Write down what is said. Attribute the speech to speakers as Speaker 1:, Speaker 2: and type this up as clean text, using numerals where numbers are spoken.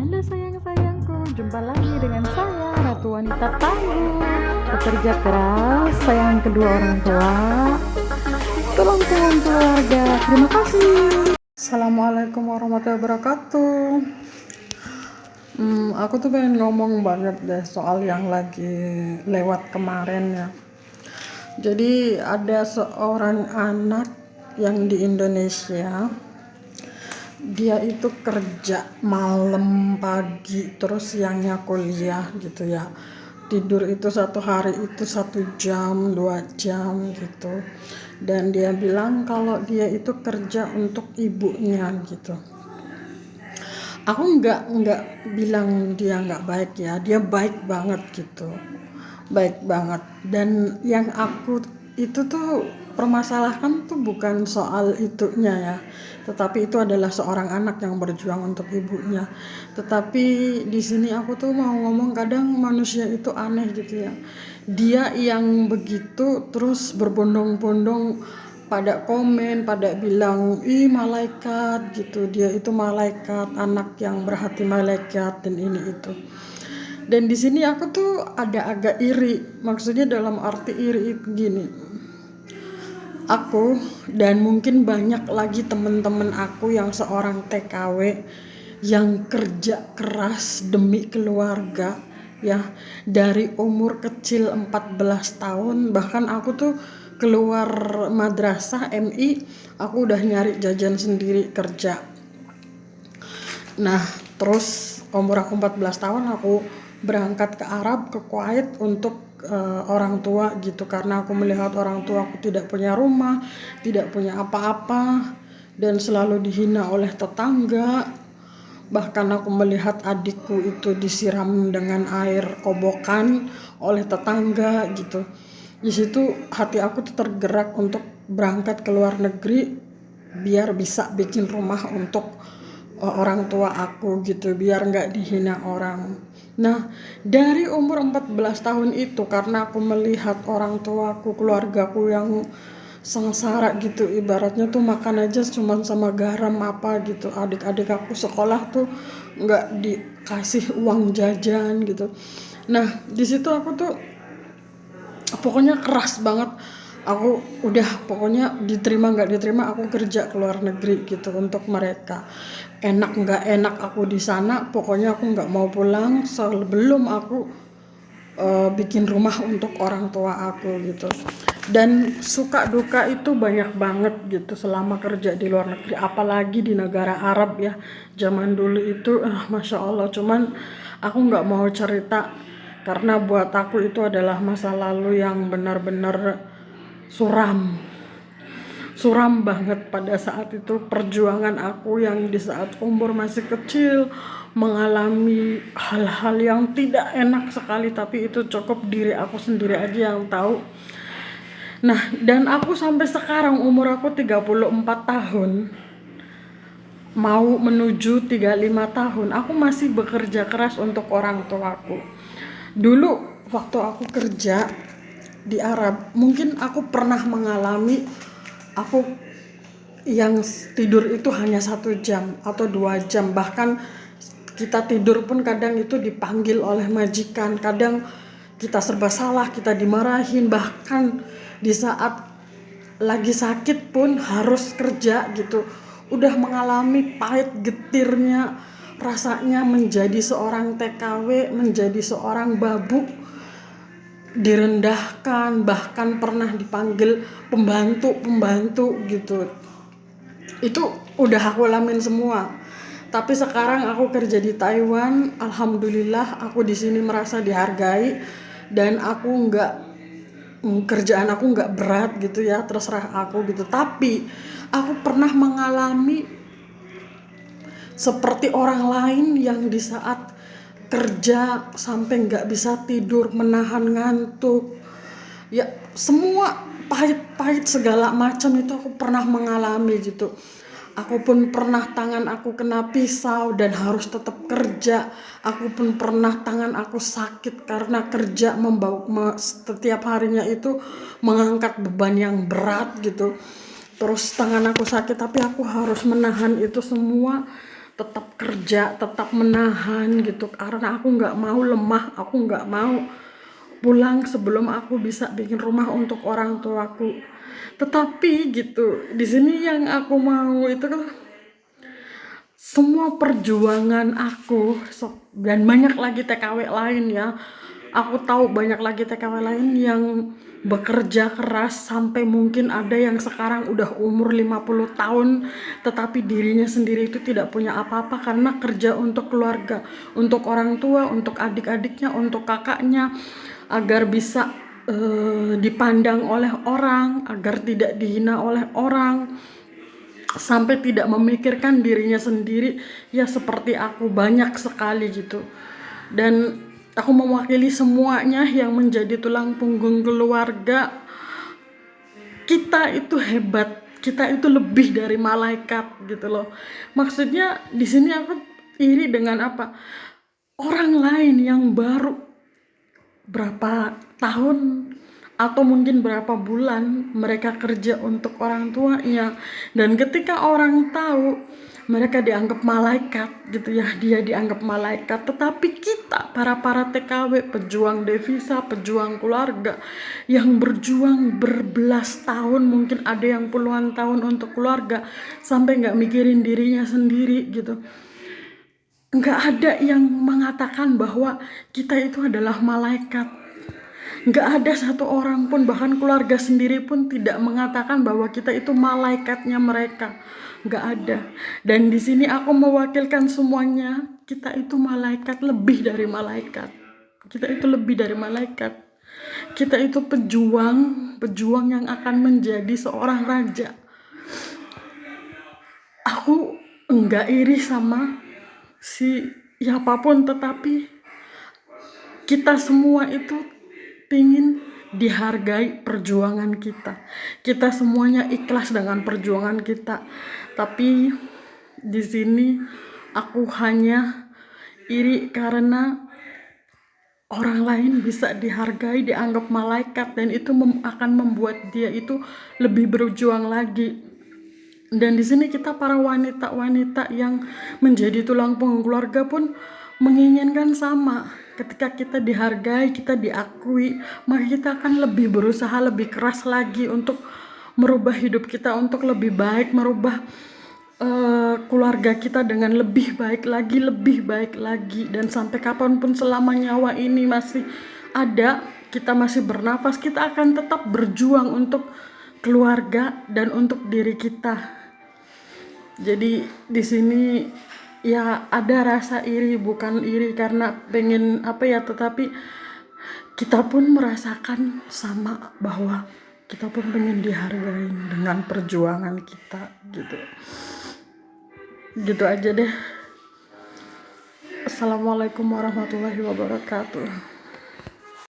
Speaker 1: Halo sayang-sayangku, jumpa lagi dengan saya, Ratu Wanita Tangguh, pekerja keras, sayang kedua orang tua, tulang punggung keluarga. Terima kasih. Assalamualaikum warahmatullahi wabarakatuh. Aku tuh pengen ngomong banget deh soal yang lagi lewat kemarin ya. Jadi ada seorang anak yang di Indonesia, dia itu kerja malam pagi terus siangnya kuliah gitu ya. Tidur itu satu hari itu 1 jam 2 jam gitu, dan dia bilang kalau dia itu kerja untuk ibunya gitu. Aku nggak bilang dia nggak baik ya, dia baik banget gitu, baik banget. Dan yang aku itu tuh permasalahkan tuh bukan soal itunya ya, tetapi itu adalah seorang anak yang berjuang untuk ibunya. Tetapi di sini aku tuh mau ngomong, kadang manusia itu aneh gitu ya. Dia yang begitu terus berbondong-bondong pada komen, pada bilang, ih malaikat gitu, dia itu malaikat, anak yang berhati malaikat dan ini itu. Dan di sini aku tuh ada agak iri, maksudnya dalam arti iri itu gini. Aku dan mungkin banyak lagi teman-teman aku yang seorang TKW yang kerja keras demi keluarga ya, dari umur kecil 14 tahun, bahkan aku tuh keluar madrasah MI aku udah nyari jajan sendiri kerja. Nah terus umur aku 14 tahun aku berangkat ke Arab, ke Kuwait untuk orang tua gitu, karena aku melihat orang tua aku tidak punya rumah, tidak punya apa-apa, dan selalu dihina oleh tetangga. Bahkan aku melihat adikku itu disiram dengan air kobokan oleh tetangga gitu. Di situ hati aku tuh tergerak untuk berangkat ke luar negeri biar bisa bikin rumah untuk orang tua aku gitu, biar nggak dihina orang. Nah dari umur 14 tahun itu, karena aku melihat orang tuaku, keluargaku yang sengsara gitu, ibaratnya tuh makan aja cuman sama garam apa gitu, adik-adik aku sekolah tuh nggak dikasih uang jajan gitu. Nah di situ aku tuh pokoknya keras banget. Aku udah pokoknya diterima nggak diterima aku kerja ke luar negeri gitu untuk mereka. Enak nggak enak aku di sana, pokoknya aku nggak mau pulang sebelum aku bikin rumah untuk orang tua aku gitu. Dan suka duka itu banyak banget gitu selama kerja di luar negeri, apalagi di negara Arab ya. Zaman dulu itu masya Allah, cuman aku nggak mau cerita karena buat aku itu adalah masa lalu yang benar-benar suram banget. Pada saat itu perjuangan aku yang di saat umur masih kecil mengalami hal-hal yang tidak enak sekali, tapi itu cukup diri aku sendiri aja yang tahu. Nah dan aku sampai sekarang umur aku 34 tahun mau menuju 35 tahun aku masih bekerja keras untuk orang tuaku. Dulu waktu aku kerja di Arab, mungkin aku pernah mengalami aku yang tidur itu hanya 1 jam atau 2 jam, bahkan kita tidur pun kadang itu dipanggil oleh majikan, kadang kita serba salah, kita dimarahin, bahkan di saat lagi sakit pun harus kerja gitu. Udah mengalami pahit getirnya rasanya menjadi seorang TKW, menjadi seorang babu, direndahkan, bahkan pernah dipanggil pembantu gitu. Itu udah aku alamin semua. Tapi sekarang aku kerja di Taiwan, alhamdulillah aku di sini merasa dihargai, dan aku nggak kerjaan aku nggak berat gitu ya, terserah aku gitu. Tapi aku pernah mengalami seperti orang lain yang di saat kerja sampai nggak bisa tidur, menahan ngantuk ya, semua pahit-pahit segala macam itu aku pernah mengalami gitu. Aku pun pernah tangan aku kena pisau dan harus tetap kerja. Aku pun pernah tangan aku sakit karena kerja membawa setiap harinya itu mengangkat beban yang berat gitu. Terus tangan aku sakit tapi aku harus menahan itu semua tetap kerja, tetap menahan gitu, karena aku nggak mau lemah, aku nggak mau pulang sebelum aku bisa bikin rumah untuk orang tuaku. Tetapi gitu, di sini yang aku mau itu kan semua perjuangan aku dan banyak lagi TKW lain ya. Aku tahu banyak lagi TKW lain yang bekerja keras sampai mungkin ada yang sekarang udah umur 50 tahun tetapi dirinya sendiri itu tidak punya apa-apa karena kerja untuk keluarga, untuk orang tua, untuk adik-adiknya, untuk kakaknya, agar bisa dipandang oleh orang, agar tidak dihina oleh orang, sampai tidak memikirkan dirinya sendiri. Ya seperti aku banyak sekali gitu, dan aku mewakili semuanya yang menjadi tulang punggung keluarga. Kita itu hebat, kita itu lebih dari malaikat gitu loh. Maksudnya di sini aku iri dengan apa, orang lain yang baru berapa tahun atau mungkin berapa bulan mereka kerja untuk orang tuanya, dan ketika orang tahu mereka dianggap malaikat gitu ya, dia dianggap malaikat. Tetapi kita para TKW, pejuang devisa, pejuang keluarga yang berjuang berbelas tahun, mungkin ada yang puluhan tahun untuk keluarga, sampai nggak mikirin dirinya sendiri gitu. Nggak ada yang mengatakan bahwa kita itu adalah malaikat. Nggak ada satu orang pun, bahkan keluarga sendiri pun tidak mengatakan bahwa kita itu malaikatnya mereka. Nggak ada. Dan di sini aku mewakilkan semuanya. Kita itu malaikat, lebih dari malaikat. Kita itu lebih dari malaikat. Kita itu pejuang yang akan menjadi seorang raja. Aku enggak iri sama siapapun, tetapi kita semua itu pingin dihargai perjuangan kita. Kita semuanya ikhlas dengan perjuangan kita. Tapi di sini aku hanya iri karena orang lain bisa dihargai, dianggap malaikat, dan itu akan membuat dia itu lebih berjuang lagi. Dan di sini kita para wanita-wanita yang menjadi tulang punggung keluarga pun menginginkan sama. Ketika kita dihargai, kita diakui, maka kita akan lebih berusaha lebih keras lagi untuk merubah hidup kita untuk lebih baik, merubah keluarga kita dengan lebih baik lagi, dan sampai kapanpun selama nyawa ini masih ada, kita masih bernafas, kita akan tetap berjuang untuk keluarga dan untuk diri kita. Jadi di sini ya ada rasa iri, bukan iri karena pengen apa ya, tetapi kita pun merasakan sama bahwa kita pun pengen dihargai dengan perjuangan kita gitu. Gitu aja deh. Assalamualaikum warahmatullahi wabarakatuh.